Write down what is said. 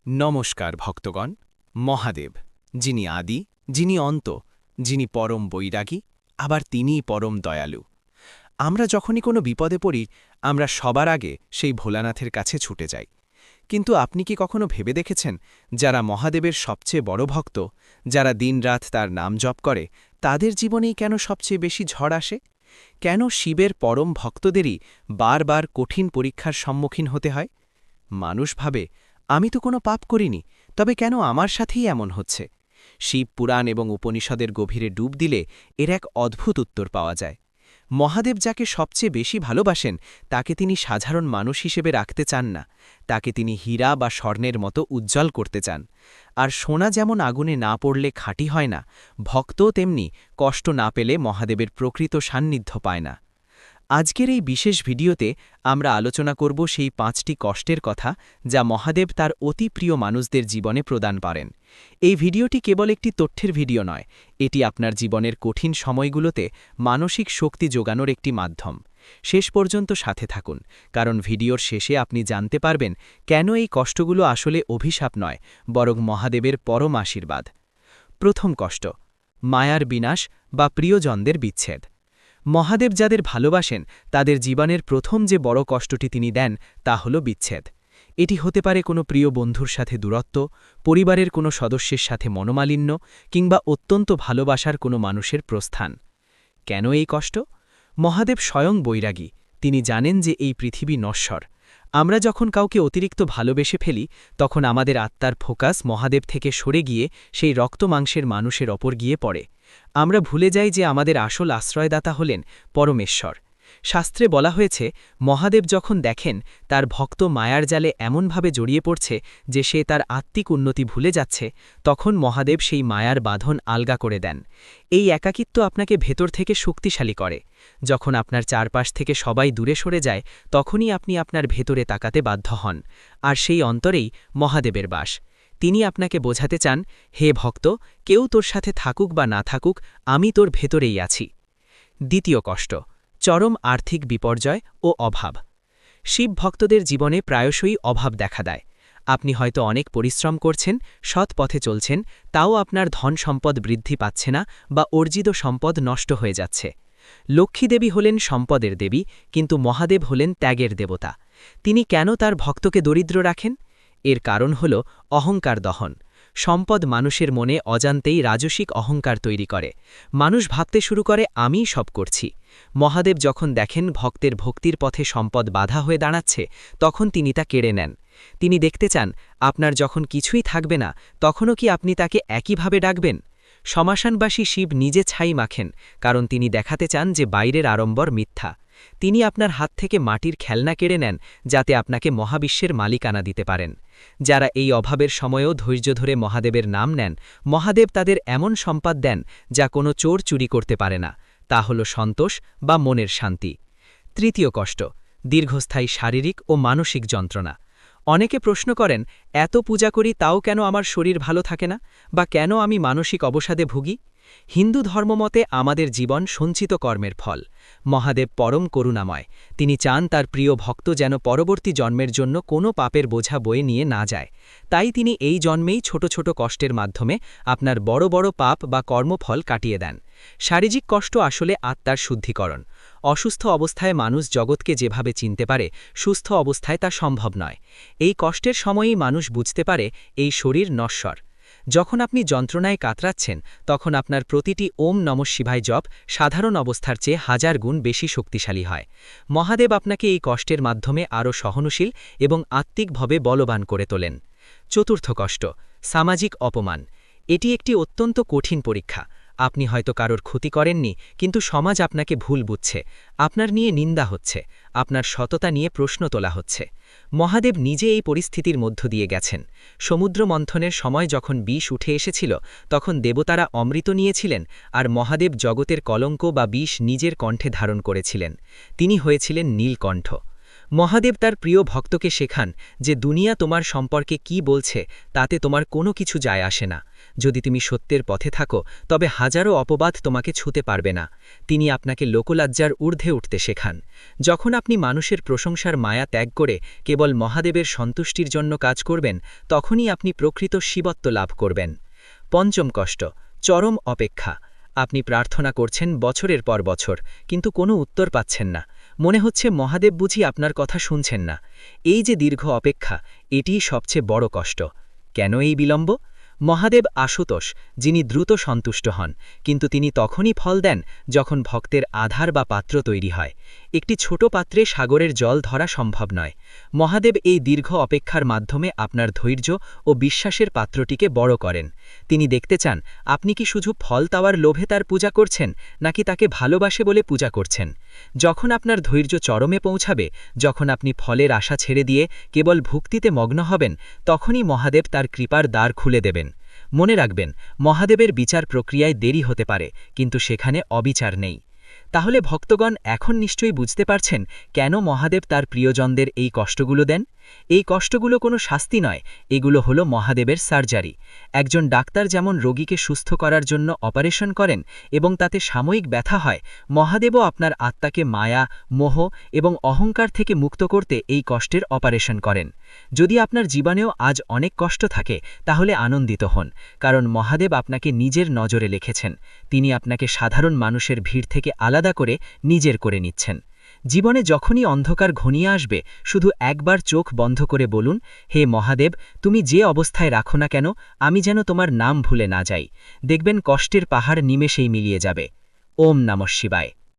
নমস্কার ভক্তগণ। মহাদেব, যিনি আদি, যিনি অন্ত, যিনি পরম বৈরাগী, আবার তিনিই পরম দয়ালু। আমরা যখনই কোনো বিপদে পড়ি, আমরা সবার আগে সেই ভোলানাথের কাছে ছুটে যাই। কিন্তু আপনি কি কখনো ভেবে দেখেছেন, যারা মহাদেবের সবচেয়ে বড় ভক্ত, যারা দিনরাত তার নাম জপ করে, তাদের জীবনেই কেন সবচেয়ে বেশি ঝড় আসে? কেন শিবের পরম ভক্তদেরই বারবার কঠিন পরীক্ষার সম্মুখীন হতে হয়? মানুষ ভাবে, আমি তো কোনো পাপ করিনি, তবে কেন আমার সাথেই এমন হচ্ছে? শিব পুরাণ এবং উপনিষদের গভীরে ডুব দিলে এর এক অদ্ভুত উত্তর পাওয়া যায়। মহাদেব যাকে সবচেয়ে বেশি ভালোবাসেন, তাকে তিনি সাধারণ মানুষ হিসেবে রাখতে চান না, তাকে তিনি হীরা বা স্বর্ণের মতো উজ্জ্বল করতে চান। আর সোনা যেমন আগুনে না পড়লে খাঁটি হয় না, ভক্তও তেমনি কষ্ট না পেলে মহাদেবের প্রকৃত সান্নিধ্য পায় না। আজকের এই বিশেষ ভিডিওতে আমরা আলোচনা করব সেই 5টি কষ্টের কথা, যা মহাদেব তার অতি প্রিয় মানুষদের জীবনে প্রদান করেন। এই ভিডিওটি কেবল একটি তথ্যের ভিডিও নয়, এটি আপনার জীবনের কঠিন সময়গুলোতে মানসিক শক্তি যোগানোর একটি মাধ্যম। শেষ পর্যন্ত সাথে থাকুন, কারণ ভিডিওর শেষে আপনি জানতে পারবেন কেন এই কষ্টগুলো আসলে অভিশাপ নয়, বরং মহাদেবের পরম আশীর্বাদ। প্রথম কষ্ট, মায়ার বিনাশ বা প্রিয়জনদের বিচ্ছেদ। মহাদেব যাদের ভালোবাসেন, তাদের জীবনের প্রথম যে বড় কষ্টটি তিনি দেন, তা হল বিচ্ছেদ। এটি হতে পারে কোনো প্রিয় বন্ধুর সাথে দূরত্ব, পরিবারের কোনো সদস্যের সাথে মনোমালিন্য, কিংবা অত্যন্ত ভালোবাসার কোনো মানুষের প্রস্থান। কেন এই কষ্ট? মহাদেব স্বয়ং বৈরাগী, তিনি জানেন যে এই পৃথিবী নশ্বর। আমরা যখন কাউকে অতিরিক্ত ভালোবেসে ফেলি, তখন আমাদের আত্মার ফোকাস মহাদেব থেকে সরে গিয়ে সেই রক্তমাংসের মানুষের ওপর গিয়ে পড়ে। আমরা ভুলে যাই যে আমাদের আসল আশ্রয়দাতা হলেন পরমেশ্বর। শাস্ত্রে বলা হয়েছে, মহাদেব যখন দেখেন তার ভক্ত মায়ার জালে এমনভাবে জড়িয়ে পড়ছে যে সে তার আত্মিক উন্নতি ভুলে যাচ্ছে, তখন মহাদেব সেই মায়ার বাঁধন আলগা করে দেন। এই একাকিত্ব আপনাকে ভেতর থেকে শক্তিশালী করে। যখন আপনার চারপাশ থেকে সবাই দূরে সরে যায়, তখনই আপনি আপনার ভেতরে তাকাতে বাধ্য হন, আর সেই অন্তরেই মহাদেবের বাস। তিনি আপনাকে বোঝাতে চান, হে ভক্ত, কেউ তোর সাথে থাকুক বা না থাকুক, আমি তোর ভেতরেই আছি। দ্বিতীয় কষ্ট, চরম আর্থিক বিপর্যয় ও অভাব। শিব ভক্তদের জীবনে প্রায়শই অভাব দেখা দেয়। আপনি হয়তো অনেক পরিশ্রম করছেন, সৎ পথে চলছেন, তাও আপনার ধন সম্পদ বৃদ্ধি পাচ্ছে না বা অর্জিত সম্পদ নষ্ট হয়ে যাচ্ছে। লক্ষ্মী দেবী হলেন সম্পদের দেবী, কিন্তু মহাদেব হলেন ত্যাগের দেবতা। তিনি কেন তার ভক্তকে দরিদ্র রাখেন? এর কারণ হল অহংকার দহন। সম্পদ মানুষের মনে অজান্তেই রাজসিক অহংকার তৈরি করে। মানুষ ভাবতে শুরু করে, আমিই সব করছি। মহাদেব যখন দেখেন ভক্তের ভক্তির পথে সম্পদ বাধা হয়ে দাঁড়াচ্ছে, তখন তিনি তা কেড়ে নেন। তিনি দেখতে চান, আপনার যখন কিছুই থাকবে না, তখনও কি আপনি তাকে একইভাবে ডাকবেন? শ্মশানবাসী শিব নিজে ছাই মাখেন, কারণ তিনি দেখাতে চান যে বাইরের আড়ম্বর মিথ্যা। তিনি আপনার হাত থেকে মাটির খেলনা কেড়ে নেন, যাতে আপনাকে মহাবিশ্বের মালিকানা দিতে পারেন। যারা এই অভাবের সময়েও ধৈর্য ধরে মহাদেবের নাম নেন, মহাদেব তাদের এমন সম্পদ দেন যা কোনো চোর চুরি করতে পারে না, তা হল সন্তোষ বা মনের শান্তি। তৃতীয় কষ্ট, দীর্ঘস্থায়ী শারীরিক ও মানসিক যন্ত্রণা। অনেকে প্রশ্ন করেন, এত পূজা করি তাও কেন আমার শরীর ভালো থাকে না, বা কেন আমি মানসিক অবসাদে ভুগি? হিন্দু ধর্মমতে আমাদের জীবন সঞ্চিত কর্মের ফল। মহাদেব পরম করুণাময়, তিনি চান তার প্রিয় ভক্ত যেন পরবর্তী জন্মের জন্য কোনো পাপের বোঝা বয়ে নিয়ে না যায়। তাই তিনি এই জন্মেই ছোট ছোট কষ্টের মাধ্যমে আপনার বড় বড় পাপ বা কর্মফল কাটিয়ে দেন। শারীরিক কষ্ট আসলে আত্মার শুদ্ধিকরণ। অসুস্থ অবস্থায় মানুষ জগৎকে যেভাবে চিনতে পারে, সুস্থ অবস্থায় তা সম্ভব নয়। এই কষ্টের সময়েই মানুষ বুঝতে পারে এই শরীর নশ্বর। যখন আপনি যন্ত্রণায় কাতরাচ্ছেন, তখন আপনার প্রতিটি ওম নমঃ শিবায় জপ সাধারণ অবস্থার চেয়ে 1000 গুণ বেশি শক্তিশালী হয়। মহাদেব আপনাকে এই কষ্টের মাধ্যমে আরও সহনশীল এবং আত্মিকভাবে বলবান করে তোলেন। চতুর্থ কষ্ট, সামাজিক অপমান। এটি একটি অত্যন্ত কঠিন পরীক্ষা। আপনি হয়তো কারোর ক্ষতি করেননি, কিন্তু সমাজ আপনাকে ভুল বুঝছে, আপনার নিয়ে নিন্দা হচ্ছে, আপনার সততা নিয়ে প্রশ্ন তোলা হচ্ছে। মহাদেব নিজে এই পরিস্থিতির মধ্য দিয়ে গেছেন। সমুদ্র মন্থনের সময় যখন বিষ উঠে এসেছিল, তখন দেবতারা অমৃত নিয়েছিলেন, আর মহাদেব জগতের কলঙ্ক বা বিষ নিজের কণ্ঠে ধারণ করেছিলেন। তিনি হয়েছিলেন নীলকণ্ঠ। মহাদেব তার প্রিয় ভক্তকে শেখান যে দুনিয়া তোমার সম্পর্কে কি বলছে তাতে তোমার কোনো কিছু যায় আসে না। যদি তুমি সত্যের পথে থাকো তবে হাজারো অপবাদ তোমাকে ছুঁতে পারবে না। তিনি আপনাকে লোকলজ্জার ঊর্ধ্বে উঠতে শেখান। যখন আপনি মানুষের প্রশংসার মায়া ত্যাগ করে কেবল মহাদেবের সন্তুষ্টির জন্য কাজ করবেন, তখনই আপনি প্রকৃত শিবত্ব লাভ করবেন। পঞ্চম কষ্ট, চরম অপেক্ষা। আপনি প্রার্থনা করছেন বছরের পর বছর, কিন্তু কোনো উত্তর পাচ্ছেন না। মনে হচ্ছে মহাদেব বুঝি আপনার কথা শুনছেন না। এই যে দীর্ঘ অপেক্ষা, এটিই সবচেয়ে বড় কষ্ট। কেন এই বিলম্ব? মহাদেব আশুতোষ, যিনি দ্রুত সন্তুষ্ট হন, কিন্তু তিনি তখনই ফল দেন যখন ভক্তের আধার বা পাত্র তৈরি হয়। একটি ছোট পাত্রে সাগরের জল ধরা সম্ভব নয়। মহাদেব এই দীর্ঘ অপেক্ষার মাধ্যমে আপনার ধৈর্য ও বিশ্বাসের পাত্রটিকে বড় করেন। তিনি দেখতে চান আপনি কি শুধু ফল পাওয়ার লোভে তার পূজা করছেন, নাকি তাকে ভালোবাসে বলে পূজা করছেন। যখন আপনার ধৈর্য চরমে পৌঁছাবে, যখন আপনি ফলের আশা ছেড়ে দিয়ে কেবল ভক্তিতে মগ্ন হবেন, তখনই মহাদেব তার কৃপার দ্বার খুলে দেবেন। মনে রাখবেন, মহাদেবের বিচার প্রক্রিয়ায় দেরি হতে পারে, কিন্তু সেখানে অবিচার নেই। তাহলে ভক্তগণ, এখন নিশ্চয়ই বুঝতে পারছেন কেন মহাদেব তার প্রিয়জনদের এই কষ্টগুলো দেন। এই কষ্টগুলো কোনো শাস্তি নয়, এগুলো হলো মহাদেবের সার্জারি। একজন ডাক্তার যেমন রোগীকে সুস্থ করার জন্য অপারেশন করেন এবং তাতে সাময়িক ব্যথা হয়, মহাদেবও আপনার আত্মাকে মায়া, মোহ এবং অহংকার থেকে মুক্ত করতে এই কষ্টের অপারেশন করেন। যদি আপনার জীবনেও আজ অনেক কষ্ট থাকে, তাহলে আনন্দিত হন, কারণ মহাদেব আপনাকে নিজের নজরে লিখেছেন। তিনি আপনাকে সাধারণ মানুষের ভিড় থেকে আলাদা করে নিজের করে নিচ্ছেন। জীবনে যখনই অন্ধকার ঘনিয়ে আসবে, শুধু একবার চোখ বন্ধ করে বলুন, হে মহাদেব, তুমি যে অবস্থায় রাখো না কেন, আমি যেন তোমার নাম ভুলে না যাই। দেখবেন কষ্টের পাহাড় নিমেষেই মিলিয়ে যাবে। ওম নমঃ শিবায়।